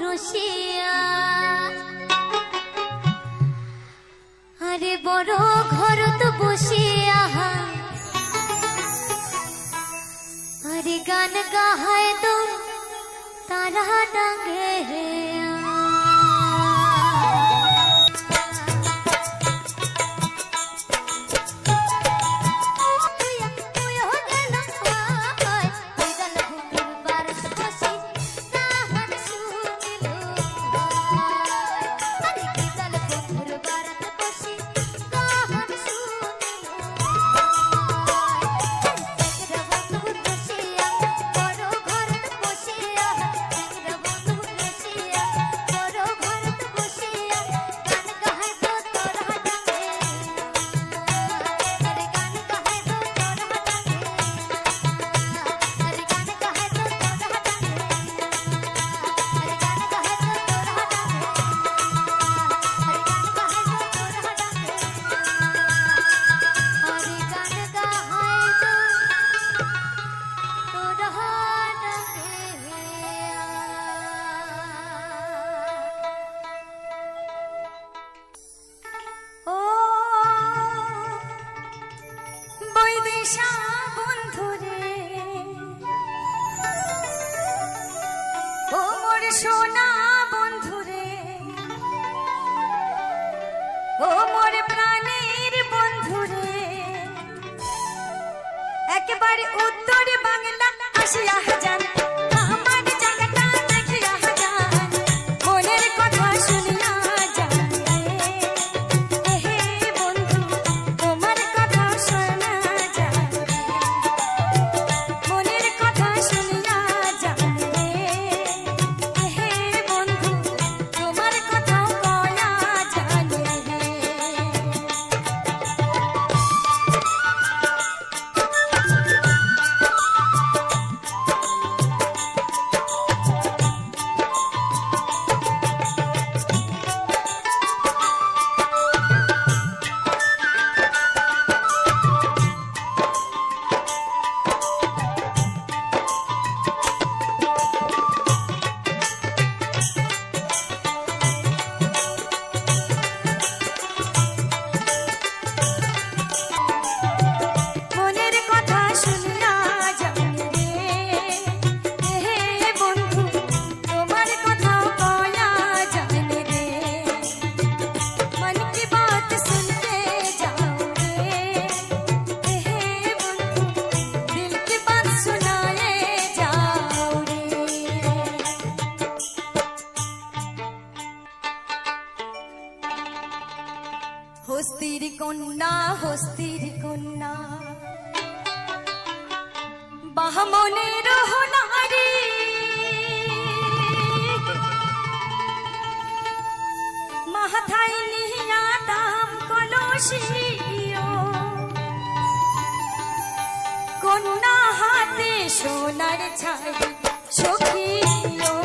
রসিয়া আরে বড় ঘরত বসিয়া আরে গান গাহায় তো তারা ডাঙ্গে সোনা বন্ধুরে ও মোর প্রাণের বন্ধুরে একেবারে উত্তরে বাংলা আসিয়া যান আমার জায়গাটা দেখিয়া যান মনের কথা শুনিয়া যান হে বন্ধু তোমার কথা শোনা যান মনের কথা শুনিয়া যান হস্তির কন্যা বাহমনের নারী মাথায় নিয়া দাম কলসিও কন্যা হাতে সোনার ছাড়ি সখিও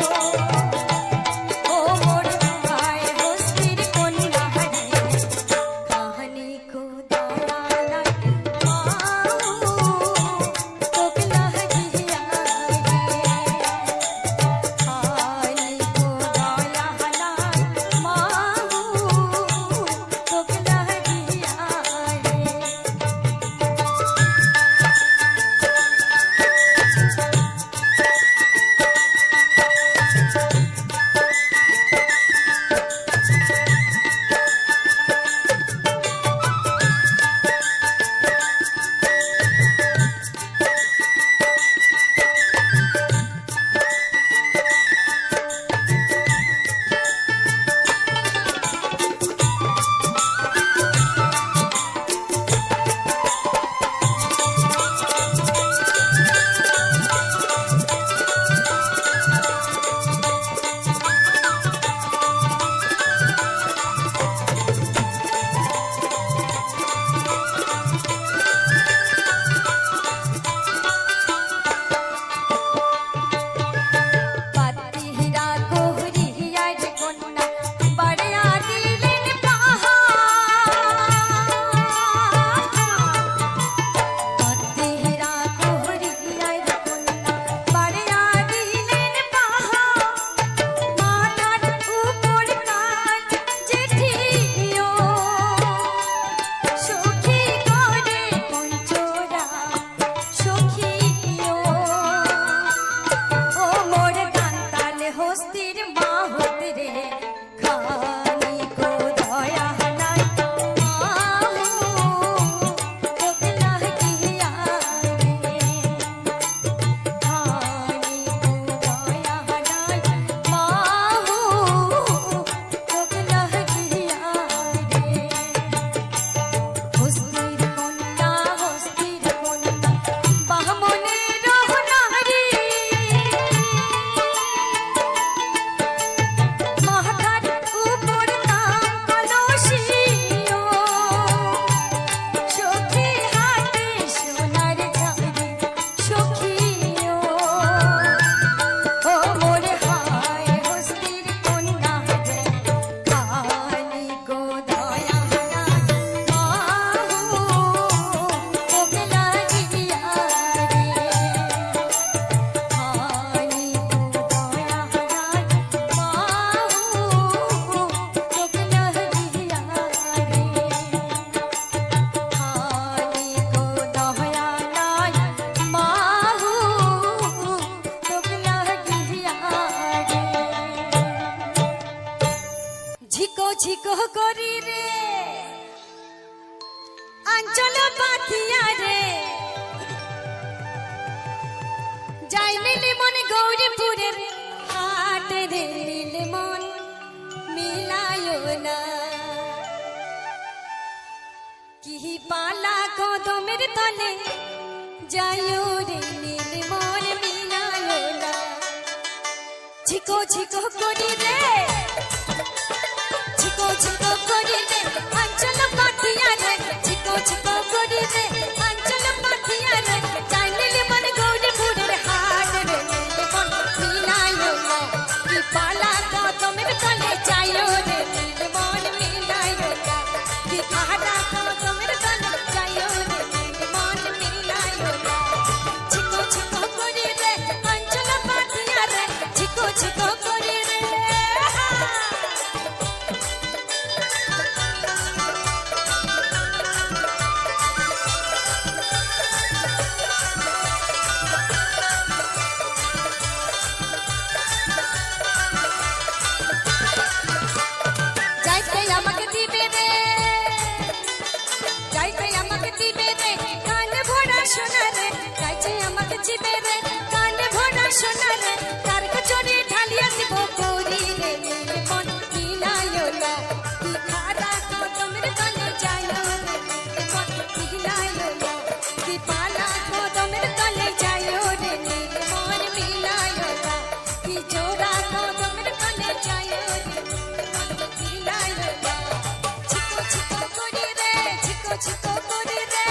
ও মোর কান্তাল হস্তির মা হতে রে খানি কো দয়া নাই মাহু তোকলা কিয়া রে খানি কো দয়া নাই মাহু তোকলা কিয়া রে হস্তির কন্যা বাহমনের রহনারি মাথার উপর নাম কলসিও সখী হাতে সোনার ঝাড়ি সখিও ও মোর হায় হস্তির কন্যা রে খানি গো দয়া নাই মাহু তোকলা গিয়া রে খানি গো দয়া নাই মাহু তোকলা গিয়া রে খানি গো দয়া নাই মাহু তোকলা গিয়া রে ঝিকো ঝিকো করি রে আঞ্চল পাতিয়া রে যাই নীল মন গৌরীপুরের হাট রে নীল মন মিলায় না কি পালা কদমের তলে যাইও রে নীল মন মিলায় না ঝিকো ঝিকো করি রে ঝিকো ঝিকো করি রে আঞ্চল পাতিয়া রে ঝিকো ঝিকো করি রে আঞ্চল পাতিয়া রে যাই নীল মন গৌরীপুরের হাট রে নীল মন মিলায় না কি পালা কদমের তলে যাইও রে নীল মন মিলায় না কি পালা কদমের তলে যাইও রে নীল মন মিলায় না ঝিকো ঝিকো করি রে আঞ্চল পাতিয়া রে ঝিকো ঝিকো করি রে যাইতে আমাকে দিবে রে যাইতে আমাকে দিবে রে কানে ভরা সোনা রে যাইতে আমাকে দিবে রে কানে ভরা সোনা রে তার কচুরি ঢালিয়া দিব পুরি রে নীল মন মিলায় না কি খারা কদমের তলে যাইও রে নীল মন মিলায় না কি পালা কদমের তলে যাইও রে নীল মন মিলায় না কি জোড়া কদমের তলে যাইও রে মিলায় না ঝিকো ঝিকো করি রে ঝিকো ঝিকো করি রে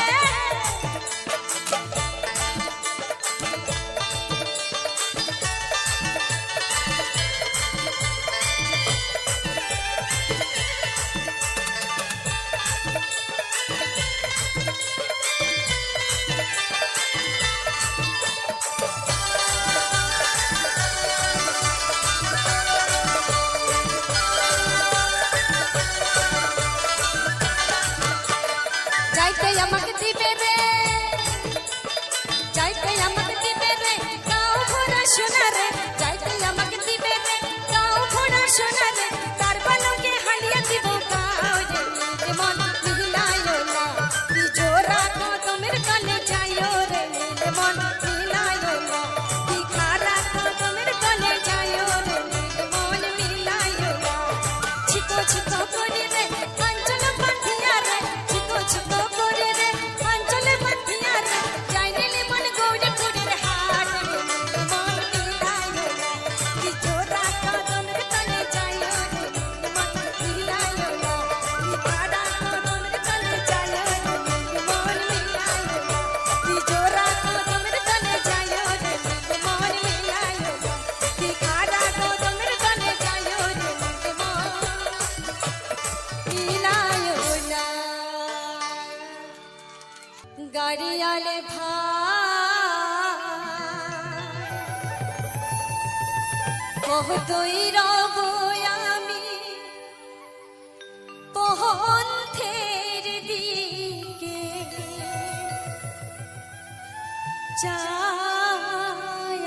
যাইতে আমাকে দিবে রে যাইতে আমাকে দিবে রে গাও ভরা সোনা রে যাইতে আমাকে দিবে রে গাও ভরা সোনা রে তার বালকে হালিয়া দিব গাও রে নীল মন মিলায় না কি জোড়া কদমের তলে যাইও রে নীল মন মিলায় না কি খারা কদমের তলে যাইও রে নীল মন মিলায় না ঝিকো ঝিকো করি রে আঞ্চল পাতিয়া রে ঝিকো ঝিকো করি রে আঞ্চল পাতিয়া রে যাই নীল মন গৌরীপুরের হাট রে নীল মন মিলায় না কি জোড়া কদমের তলে যাইও রে নীল মন মিলায় না কি খারা কদমের তলে যাইও রে নীল মন মিলায় না কি জোড়া কদমের তলে যাইও রে নীল মন মিলায় না কি খারা কদমের তলে যাইও রে নীল মন মিলায় না গাড়িয়ালে ভাই কতই রব আমি পন্থের দিকে চাই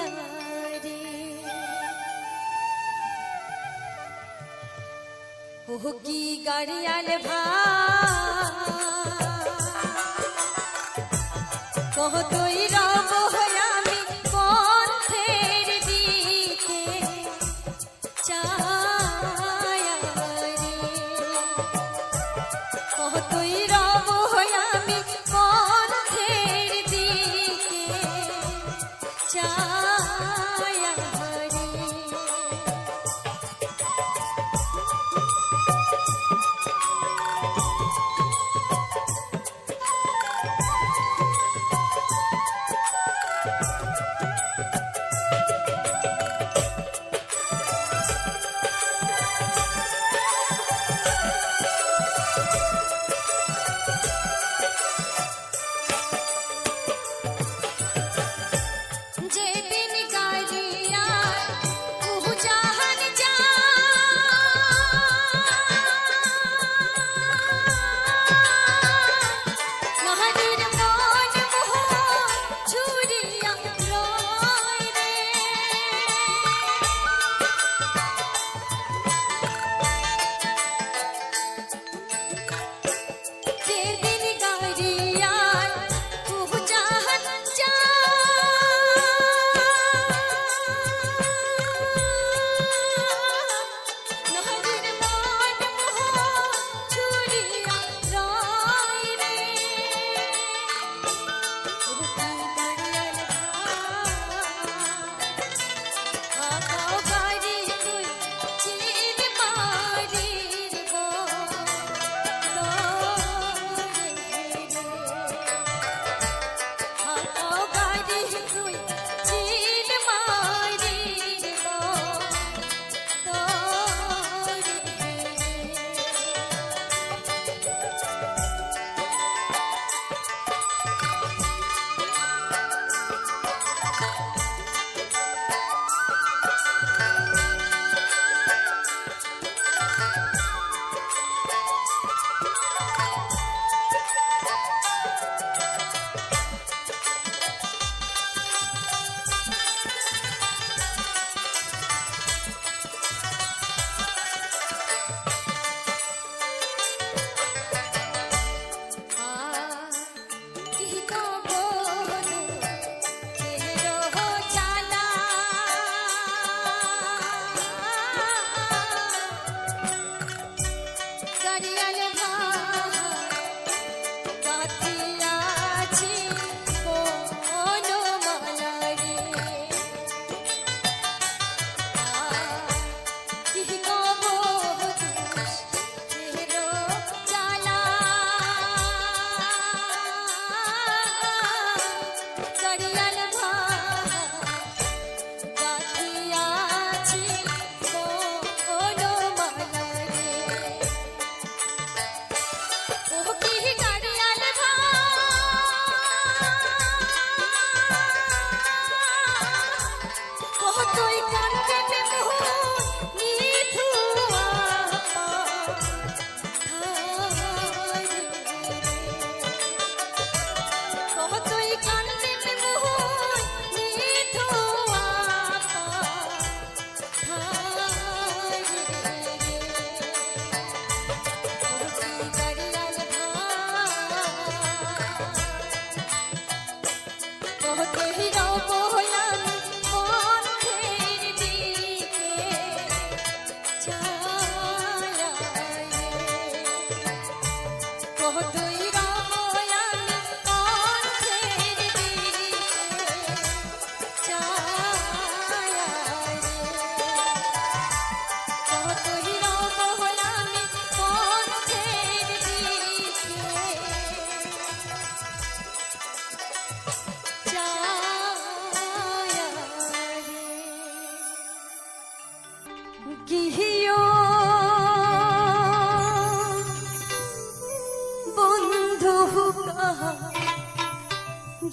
কি গাড়িয়াল কতই রব আমি পথের দিকে কতই রব আমি পথের দিকে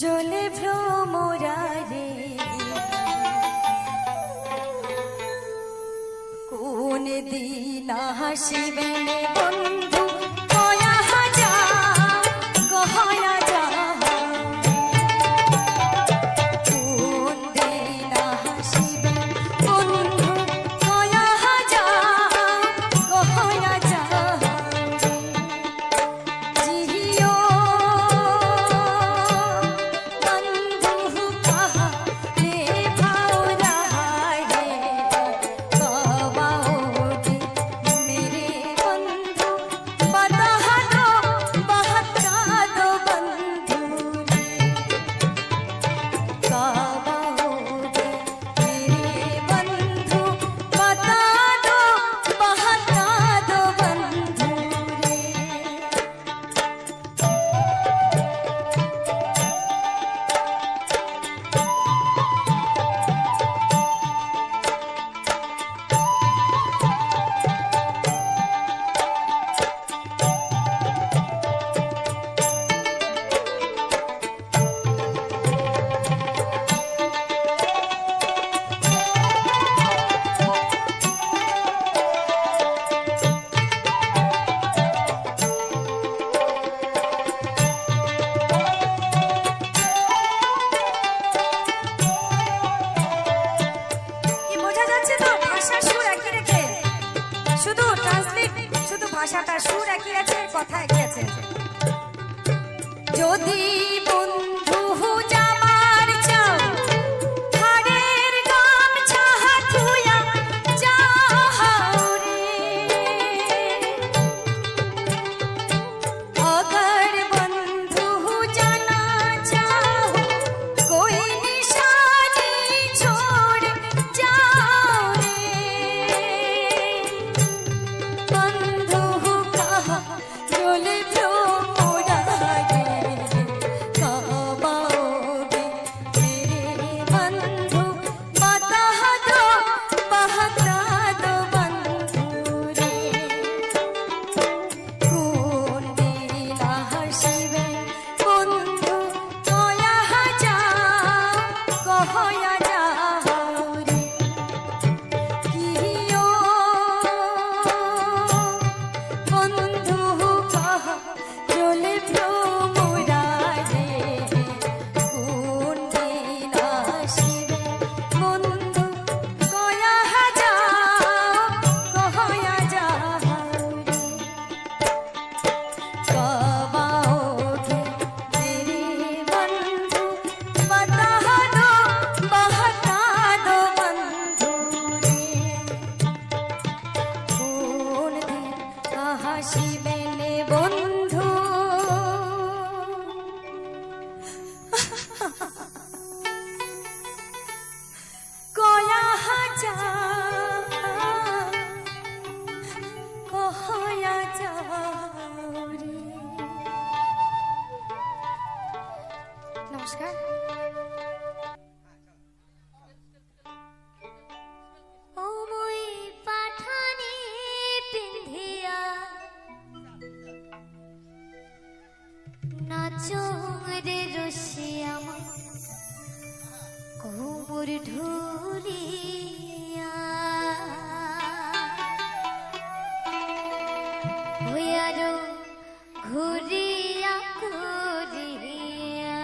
জলে ভ্রমরারে কোন দিন হাসিবেন বন্ধু কয়া যা কহয়া যা কোন দিন হাসিবেন বন্ধু কয়া যা কহয়া যা ভাষাটা সুর একই আছে, কথা একই আছে। যদি বন্ধু যাবার চাও হারের গামছা হাতুয়া যাও রে, अगर बंधु जाना चाहो कोई निशानी छोड़ जाओ रे, बंधु कहा डोले लो मोरा रे, कब आओगे मेरे बंधु, बता दो बहता दो बंधु रे, কোন দিলা হাসিবে বন্ধু কয়া যাও কহয়া যাও রে, কিও বন্ধু কহ চলে ভ্রমরা রে, কোন দিলা হাসিবে বন্ধু কয়া যাও কহয়া যাও রে, कब आओगे मेरे बंधु, बता दो बहता दो बंधु रे, কোন দিন হাসিবে নে বন্ধু, কয়া যাও কহয়া যাও রে। নমস্কার। ও মই পাঠানি পিন্ধিয়া নাচো রে রসিয়া কোমর ঢুলিয়া, হইয়ারো ঘুরিয়া ঘুরিয়া,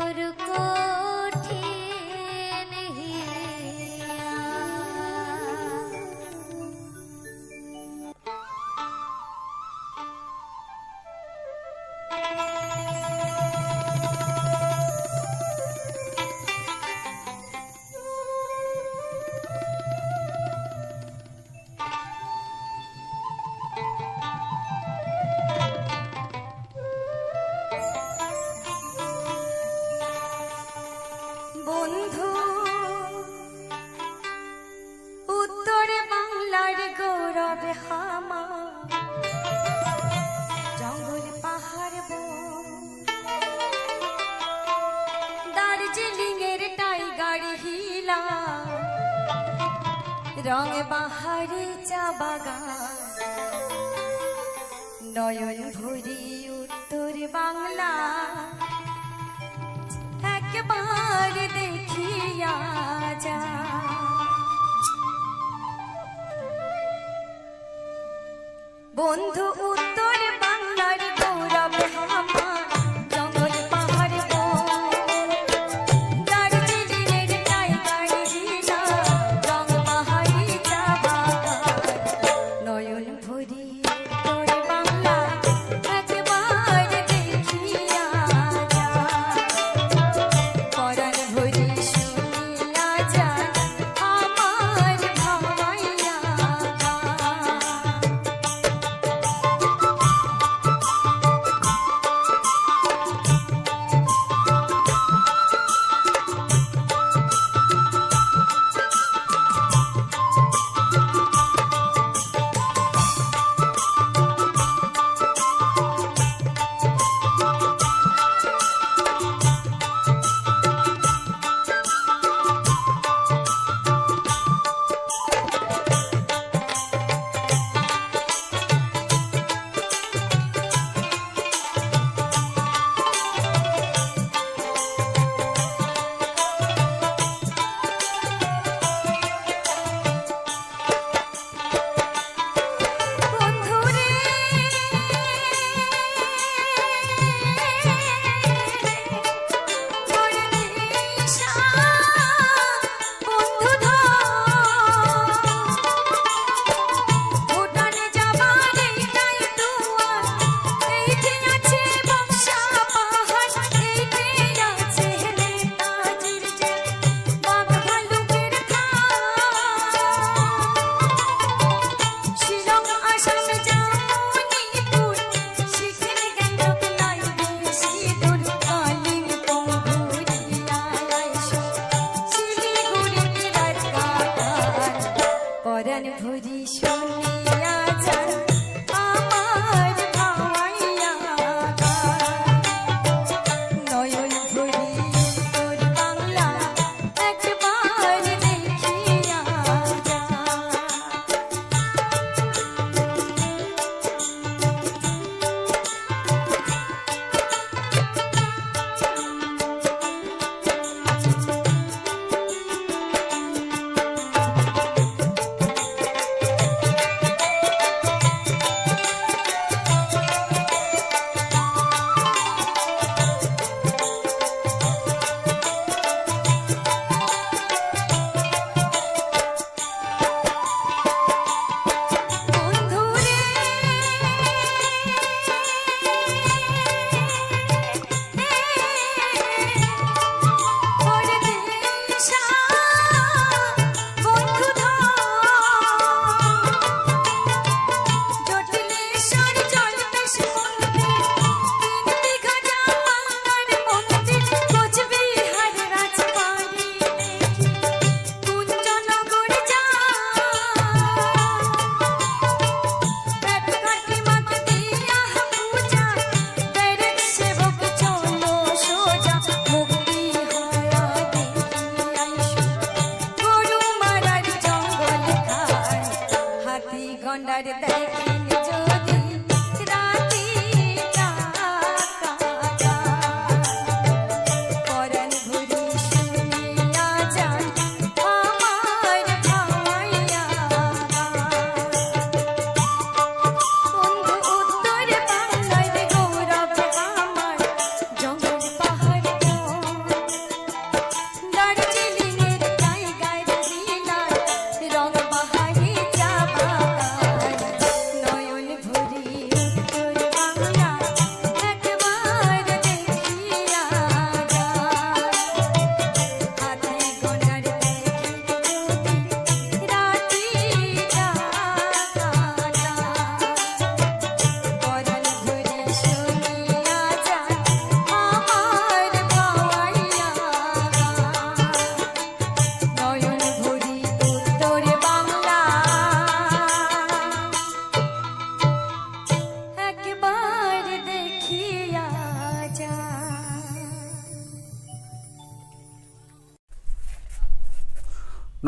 और कठिन हिया। বন্ধু উত্তর বাংলার গৌরব হামা, জঙ্গল পাহাড় দার্জিলিং এর টাইগার হিলা, রং বাহারি চা বাগান, নয়ন ভরি উত্তর বাংলা একবার দেখিয়া যা। বন্ধু উত্তর বাংলার গৌরব আমার, জঙ্গল পাহাড় দার্জিলিংয়ের টাইগার হিলা, রং বাহারি চা বাগান, নয়ন ভরি উত্তর বাংলা একবার দেখিয়া যা। পরাণ ভরি শুনিয়া যান আমার ভাবাইয়া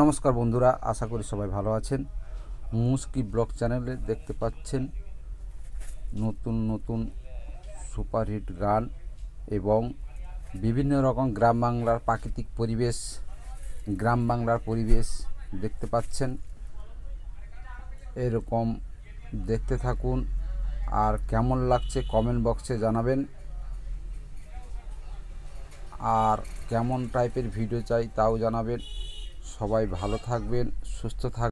নমস্কার বন্ধুরা, আশা করি সবাই ভালো আছেন। মুস্কি ব্লগ চ্যানেলে দেখতে পাচ্ছেন নতুন নতুন সুপারহিট গান এবং বিভিন্ন রকম গ্রাম বাংলার প্রাকৃতিক পরিবেশ, গ্রাম বাংলার পরিবেশ দেখতে পাচ্ছেন। এরকম দেখতে থাকুন, আর কেমন লাগছে কমেন্ট বক্সে জানাবেন। আর কেমন টাইপের ভিডিও চাই তাও জানাবেন। সবাই ভালো থাকবেন, সুস্থ থাকবেন।